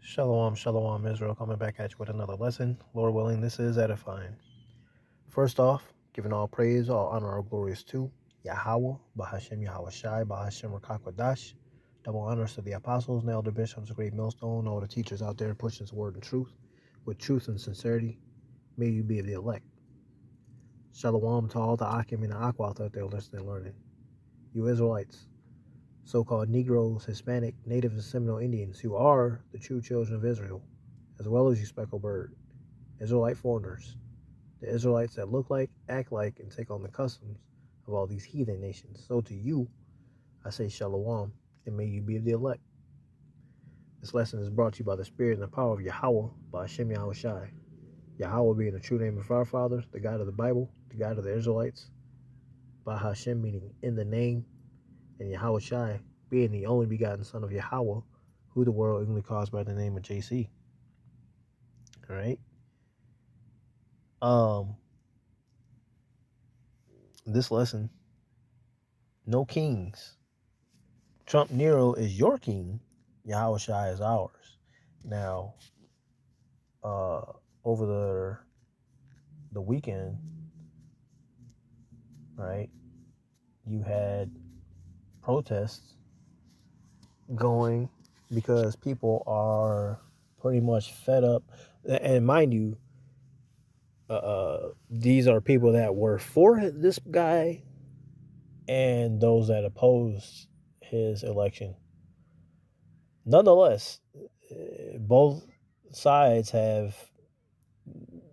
Shalom, shalom, Israel, coming back at you with another lesson. Lord willing, this is edifying. First off, giving all praise, all honor, all glory is to Yahweh, Bahashem Yahawashi, Bahashem Rakakwadash. Double honors to the apostles and elder bishops, a great millstone, all the teachers out there pushing this word and truth with truth and sincerity. May you be of the elect. Shalom to all the Akim and the Akwat out there listening and learning. You Israelites, so-called Negroes, Hispanic, Native and Seminole Indians, who are the true children of Israel, as well as you speckled bird, Israelite foreigners, the Israelites that look like, act like, and take on the customs of all these heathen nations. So to you, I say shalom, and may you be of the elect. This lesson is brought to you by the Spirit and the power of Yahweh, by Hashem Yahawashi. Yahweh being the true name of our fathers, the God of the Bible, the God of the Israelites, by Hashem meaning in the name, and Yahawashi being the only begotten Son of Yahweh, who the world only calls by the name of JC. All right. This lesson, no kings. Trump Nero is your king. Yahawashi is ours. Now, over the weekend, right? You had protests going because people are pretty much fed up. And mind you, these are people that were for this guy and those that opposed his election. Nonetheless, both sides have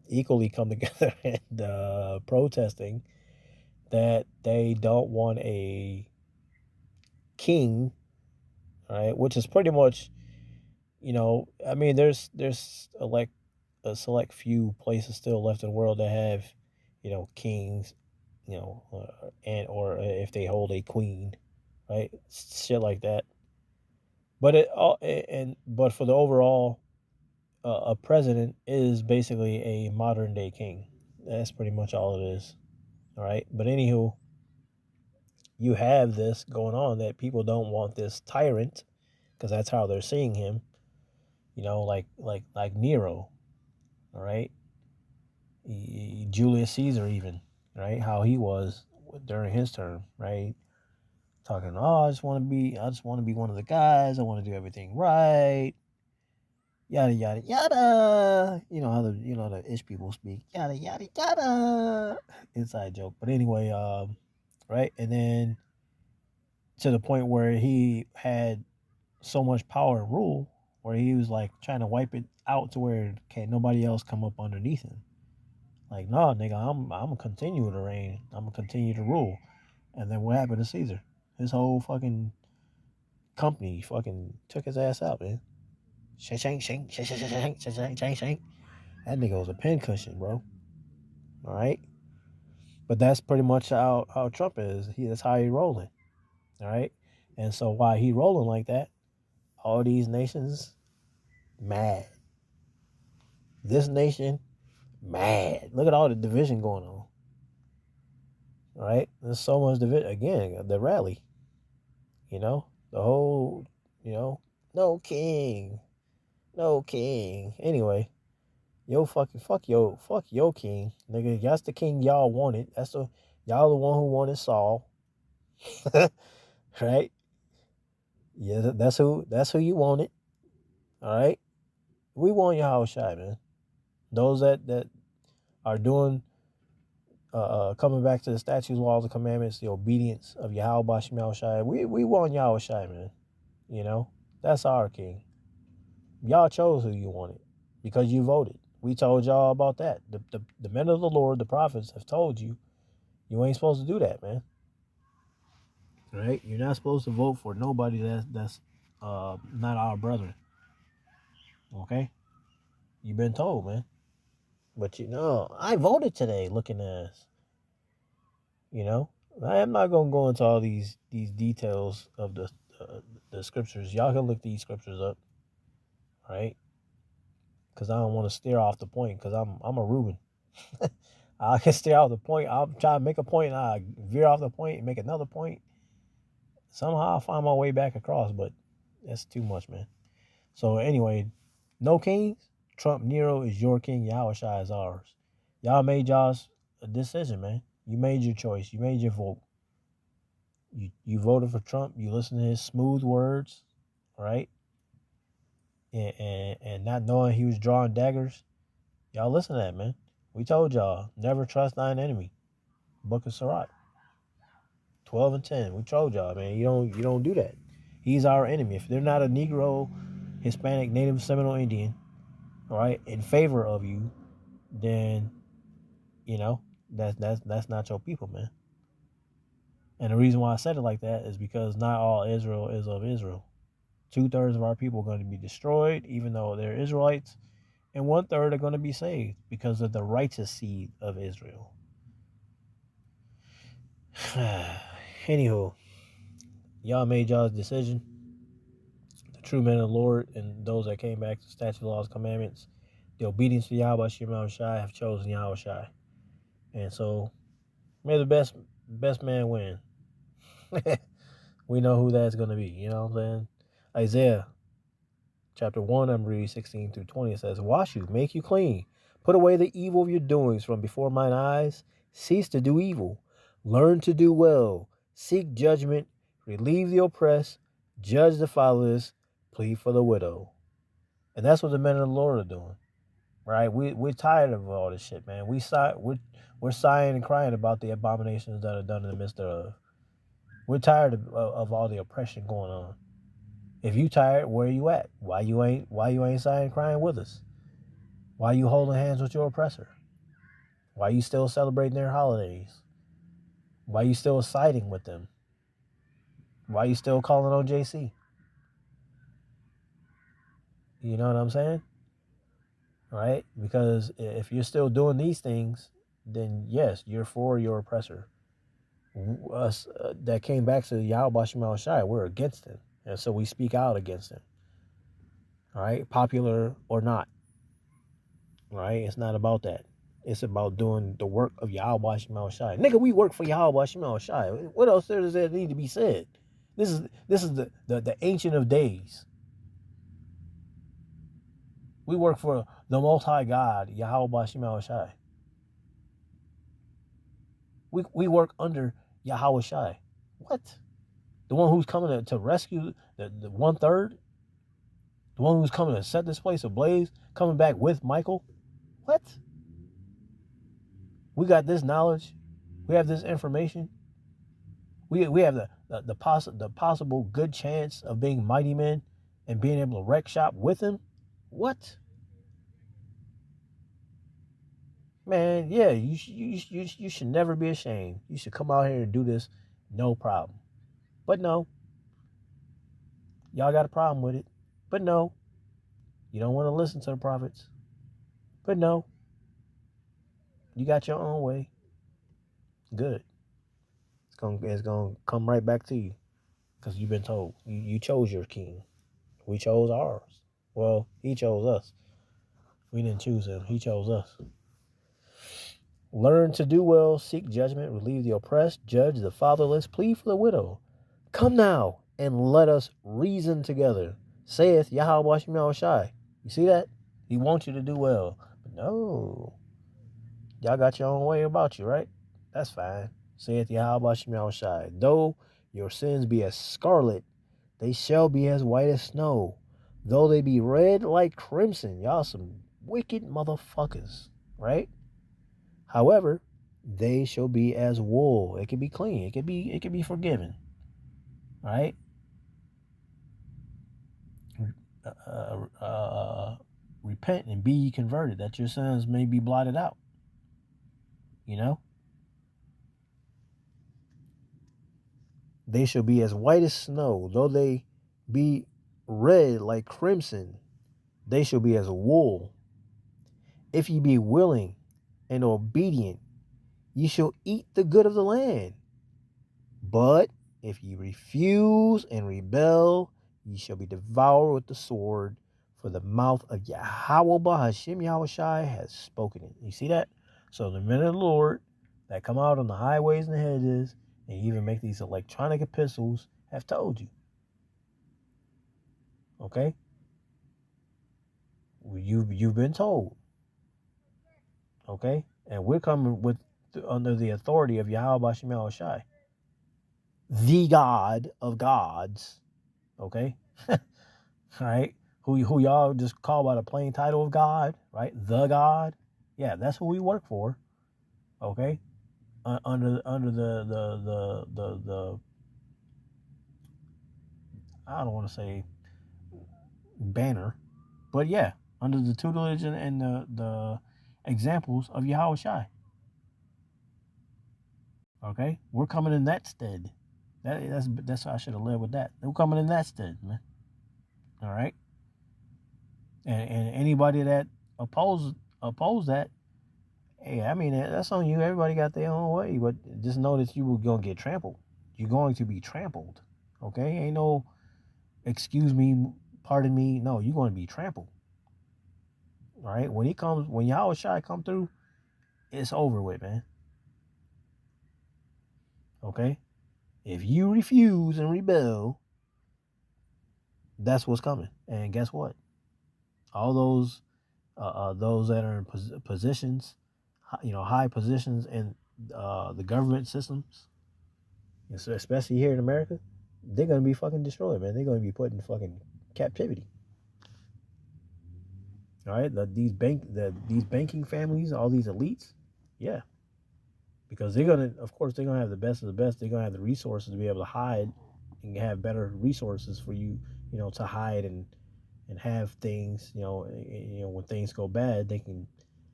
equally come together and protesting that they don't want a king, right? Which is pretty much, I mean, there's like a select few places still left in the world that have, kings, and or if they hold a queen, right? Shit like that. But for the overall, a president is basically a modern day king. That's pretty much all it is. All right. But anywho, you have this going on that people don't want this tyrant because that's how they're seeing him. Like Nero. All right. Julius Caesar even, right? How he was during his term, right? Talking, oh, I just want to be one of the guys. I want to do everything right. Yada yada yada. You know how the ish people speak. Yada yada yada. Inside joke. But anyway, right? And then to the point where he had so much power and rule where he was like trying to wipe it out to where can't nobody else come up underneath him. Like, no, nigga, I'm gonna continue to reign. I'm gonna continue to rule. And then what happened to Caesar? His whole fucking company fucking took his ass out, man. Shank, shank, shank, shank, shank, shank, shank, shank, shank, shank. That nigga was a pincushion, bro. All right. But that's pretty much how Trump is. That's how he rolling. All right. And so while he rolling like that, all these nations mad. This nation mad. Look at all the division going on. All right. There's so much division. Again, the rally. The whole, no king. No king. Anyway, fuck your king, nigga. That's the king y'all wanted. Y'all the one who wanted Saul, right? Yeah, that's who you wanted. All right, we want Yahawashi, man. Those that are doing, coming back to the statutes, laws, and commandments, the obedience of Yahweh Shai. We want Yahawashi, man. That's our king. Y'all chose who you wanted because you voted. We told y'all about that. The men of the Lord, the prophets, have told you ain't supposed to do that, man. Right? You're not supposed to vote for nobody that's not our brother. Okay? You've been told, man. But I voted today looking ass. I am not gonna go into all these details of the scriptures. Y'all can look these scriptures up, right? Because I don't want to steer off the point because I'm a Reuben. I can steer off the point. I'll try to make a point and I veer off the point and make another point. Somehow I'll find my way back across, but that's too much, man. So anyway, No kings. Trump, Nero is your king. Yahawashi is ours. Y'all made y'all's decision, man. You made your choice. You made your vote. You voted for Trump. You listened to his smooth words, right? And not knowing he was drawing daggers. Y'all listen to that, man. We told y'all, never trust thine enemy. Book of Sirach. 12 and 10. We told y'all, man. You don't do that. He's our enemy. If they're not a Negro, Hispanic, Native, Seminole Indian, all right, in favor of you, then that's not your people, man. And the reason why I said it like that is because not all Israel is of Israel. 2/3 of our people are going to be destroyed, even though they're Israelites, and 1/3 are going to be saved because of the righteous seed of Israel. Anywho, y'all made y'all's decision. The true men of the Lord and those that came back to statute, laws, commandments, the obedience to Yahawashi have chosen Yahawashi. And so may the best man win. We know who that's going to be. You know what I'm saying? Isaiah chapter 1, I'm reading 16 through 20. It says, wash you, make you clean. Put away the evil of your doings from before mine eyes. Cease to do evil. Learn to do well. Seek judgment. Relieve the oppressed. Judge the fatherless. Plead for the widow. And that's what the men of the Lord are doing. Right? We're tired of all this shit, man. We're sighing and crying about the abominations that are done in the midst of. We're tired of all the oppression going on. If you tired, where are you at? Why you ain't sighing and crying with us? Why you holding hands with your oppressor? Why you still celebrating their holidays? Why you still siding with them? Why you still calling on JC? You know what I'm saying? Right? Because if you're still doing these things, then yes, you're for your oppressor. Us that came back to Yahawashi Shai, we're against him. And so we speak out against him. All right? Popular or not. Right? It's not about that. It's about doing the work of Yahawashi Shai. Nigga, we work for Yahawashi Shai. What else does there need to be said? This is the ancient of days. We work for the Most High God, Yahawashi Shai. We work under Yahawashi. What? The one who's coming to rescue the 1/3? The one who's coming to set this place ablaze? Coming back with Michael? What? We got this knowledge. We have this information. We have the possible good chance of being mighty men and being able to wreck shop with him. What? Man, yeah, you should never be ashamed. You should come out here and do this, no problem. But no, y'all got a problem with it. But no, you don't want to listen to the prophets. But no, you got your own way. Good. It's gonna come right back to you because you've been told you chose your king. We chose ours. Well, he chose us. We didn't choose him. He chose us. Learn to do well, seek judgment, relieve the oppressed, judge the fatherless, plead for the widow. Come now and let us reason together, saith Yahawashi Shai. You see that? He wants you to do well. But no. Y'all got your own way about you, right? That's fine. Saith Yahawashi Shai. Though your sins be as scarlet, they shall be as white as snow. Though they be red like crimson. Y'all some wicked motherfuckers, right? However, they shall be as wool. It can be clean. It can be forgiven. Right? Repent and be ye converted, that your sins may be blotted out. You know? They shall be as white as snow, though they be red like crimson, they shall be as wool. If ye be willing and obedient, ye shall eat the good of the land. But if ye refuse and rebel, ye shall be devoured with the sword, for the mouth of Yahweh Hashem Yahawashi has spoken it. You see that? So the men of the Lord that come out on the highways and the hedges and even make these electronic epistles have told you. Okay? You've been told, okay? And we're coming with under the authority of Yahawashi, the God of gods, okay? All right? Who y'all just call by the plain title of God, right? The God. Yeah, that's who we work for, okay? Under the I don't want to say banner, but yeah, under the tutelage and the examples of Yahawashi. Okay, we're coming in that stead. That's how I should have led with that. We're coming in that stead, man. All right, and anybody that oppose that, hey, I mean that's on you. Everybody got their own way, but just know that you were gonna get trampled. You're going to be trampled. Okay, ain't no excuse me, pardon me. No, you're going to be trampled. All right, when Yahawashi come through, it's over with, man. Okay, if you refuse and rebel, that's what's coming. And guess what? All those that are in positions, high positions in the government systems, so especially here in America, they're gonna be fucking destroyed, man. They're gonna be put in fucking captivity. All right, these banking families, all these elites, yeah, because of course, they're gonna have the best of the best. They're gonna have the resources to be able to hide and have better resources for you, to hide and have things, when things go bad, they can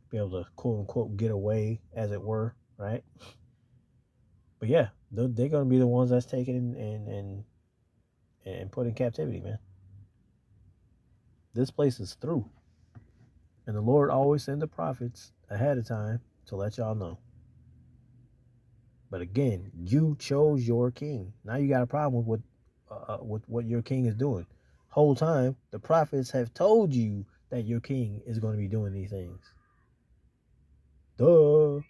be able to quote unquote get away, as it were, right? But yeah, they're gonna be the ones that's taken and put in captivity, man. This place is through, and the Lord always send the prophets ahead of time to let y'all know. But again, you chose your king. Now you got a problem with what your king is doing. Whole time, the prophets have told you that your king is going to be doing these things. Duh.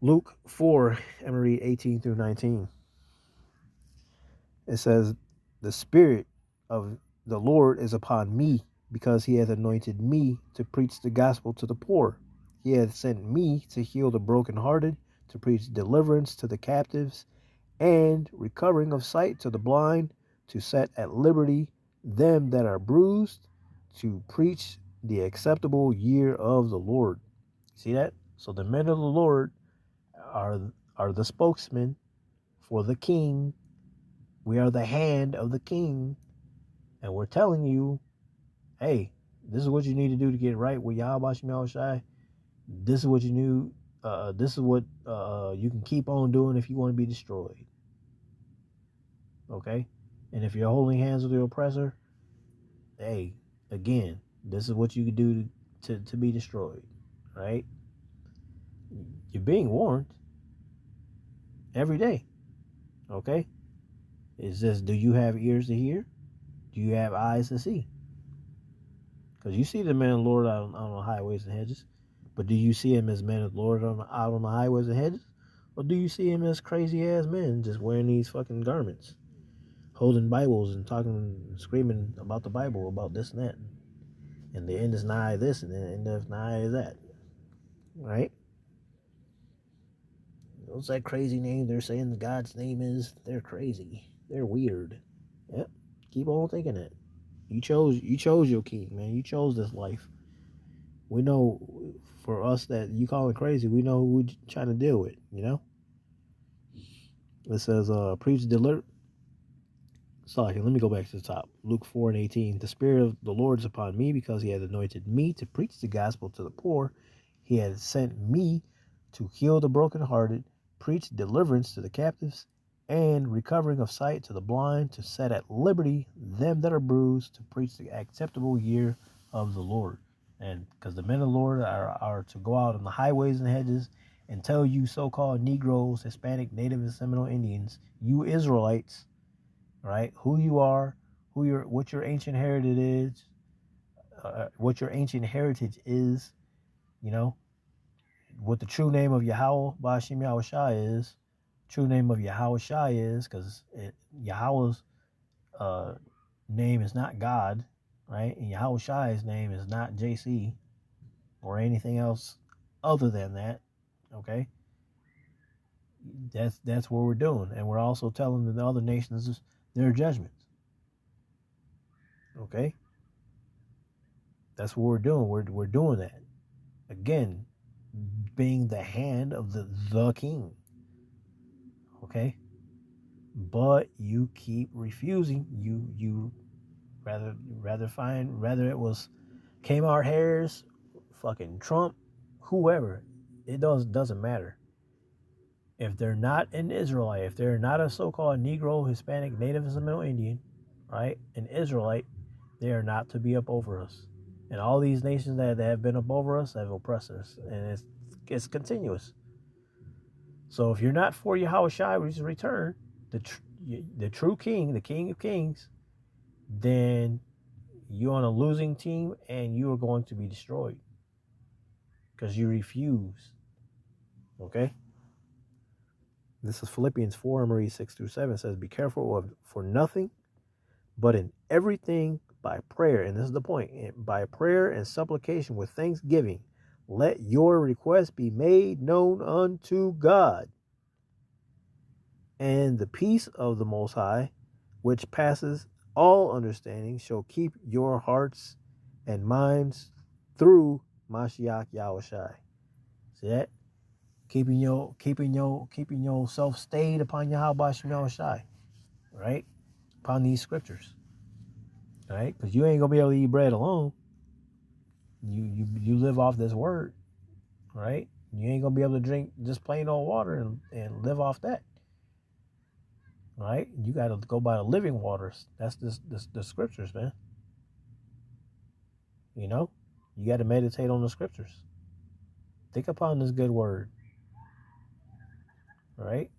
Luke 4, I'm going to read 18 through 19. It says, "The Spirit of the Lord is upon me, because he hath anointed me to preach the gospel to the poor. He hath sent me to heal the brokenhearted, to preach deliverance to the captives, and recovering of sight to the blind, to set at liberty them that are bruised, to preach the acceptable year of the Lord." See that? So the men of the Lord are the spokesmen for the king. We are the hand of the king, and we're telling you, hey, this is what you need to do to get right with Yahawashi. This is what you knew. This is what you can keep on doing if you want to be destroyed. Okay? And if you're holding hands with your oppressor, hey, again, this is what you can do to be destroyed. Right? You're being warned every day. Okay? It's just, do you have ears to hear? Do you have eyes to see? Because you see the men of the Lord out on the highways and hedges, but do you see him as men of the Lord out on the highways and hedges? Or do you see him as crazy ass men just wearing these fucking garments, holding Bibles and talking and screaming about the Bible, about this and that? And the end is nigh this and the end is nigh that. Right? What's that crazy name they're saying God's name is? They're crazy. They're weird. Yep. Keep on thinking it. You chose your king, man. You chose this life. We know, for us that you call it crazy, we know who we're trying to deal with, It says, preach deliver. Sorry, let me go back to the top. Luke 4 and 18. "The Spirit of the Lord is upon me, because he has anointed me to preach the gospel to the poor. He has sent me to heal the brokenhearted, preach deliverance to the captives, and recovering of sight to the blind, to set at liberty them that are bruised, to preach the acceptable year of the Lord." And because the men of the Lord are to go out on the highways and hedges and tell you so-called Negroes, Hispanic, Native, and Seminole Indians, you Israelites, right? Who you are, what your ancient heritage is, you know, what the true name of Yahweh Bashim Yahawashi is. True name of Yahawashi is, because Yahweh's name is not God. right? And Yahawashi's name is not JC or anything else other than that. Okay, that's what we're doing, and we're also telling the other nations their judgments. Okay, that's what we're doing. We're doing that again, being the hand of the king. Okay, but you keep refusing. You rather it was Kmart Harris, fucking Trump, whoever. It doesn't matter. If they're not an Israelite, if they're not a so-called Negro, Hispanic, Native Seminole Indian, right, an Israelite, they are not to be up over us. And all these nations that have been up over us have oppressed us, and it's continuous. So if you're not for Yahawashi, which is return, the true king, the king of kings, then you're on a losing team and you are going to be destroyed because you refuse. Okay? This is Philippians 4, I'm going to read 6 through 7. It says, be careful for nothing, but in everything by prayer. And this is the point. By prayer and supplication with thanksgiving, let your requests be made known unto God. And the peace of the Most High, which passes all understanding, shall keep your hearts and minds through Mashiach Yahawashi. See that? Keeping yourself stayed upon Yahweh Yahawashi, right? Upon these scriptures, right? Because you ain't gonna be able to eat bread alone. You live off this word, right? You ain't gonna be able to drink just plain old water and live off that. Right? You got to go by the living waters. That's the scriptures, man. You know, you got to meditate on the scriptures. Think upon this good word. Right?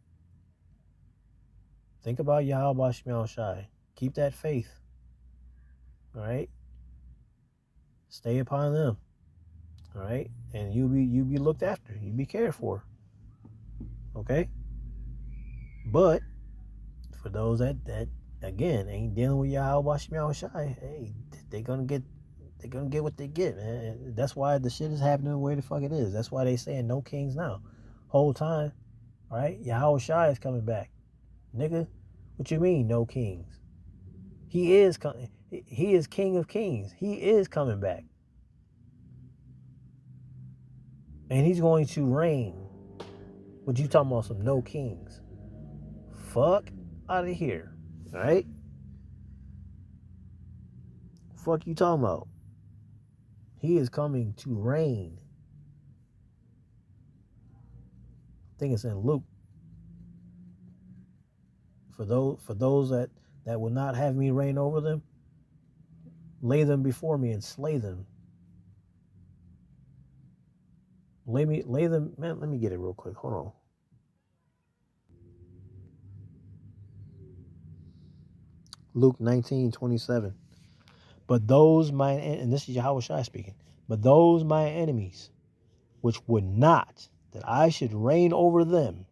Think about Yahweh Shemel Shai. Keep that faith. Right? Stay upon them. All right? And you be looked after. You be cared for. Okay? But for those that again ain't dealing with Yahweh Shemel Shai, hey, they're gonna get what they get, man. That's why the shit is happening the way the fuck it is. That's why they saying no kings now. Whole time, right? Yahweh Shai is coming back. Nigga, what you mean no kings? He is coming. He is King of Kings. He is coming back. And he's going to reign. What you talking about some no kings? Fuck out of here. Alright? Fuck you talking about? He is coming to reign. I think it's in Luke. For those that will not have me reign over them, lay them before me and slay them. Lay them, man, let me get it real quick. Hold on. Luke 19:27. But those mine, and this is Yahawashi speaking, but those my enemies, which would not that I should reign over them,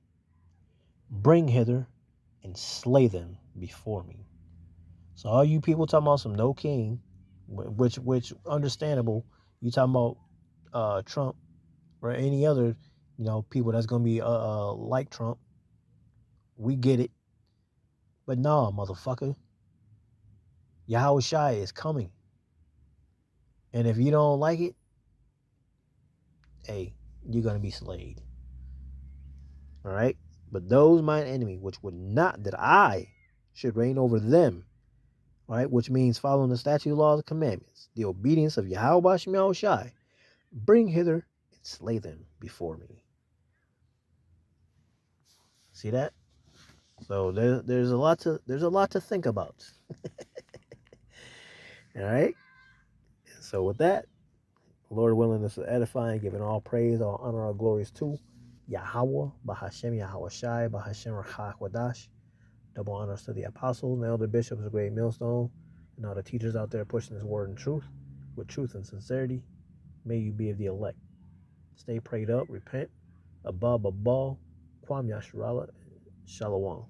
bring hither and slay them before me. So all you people talking about some no king, which understandable. You talking about Trump or any other, people that's gonna be like Trump. We get it, but nah, motherfucker, Yahawashi is coming, and if you don't like it, hey, you're gonna be slayed. All right. But those mine enemy, which would not that I should reign over them, right? Which means following the statute, laws, and commandments, the obedience of Yahweh Shemel Shai, bring hither and slay them before me. See that? So there's a lot to think about. All right. So with that, Lord willing, this is edifying, giving all praise, all honor, all glories to Yahweh, Bahashem Yahweh Shai, Bahashem Rachach Wadash. Double honors to the apostles and elder bishops of Great Millstone and all the teachers out there pushing this word in truth with truth and sincerity. May you be of the elect. Stay prayed up, repent. Above, Kwam Yasharala, Shalom.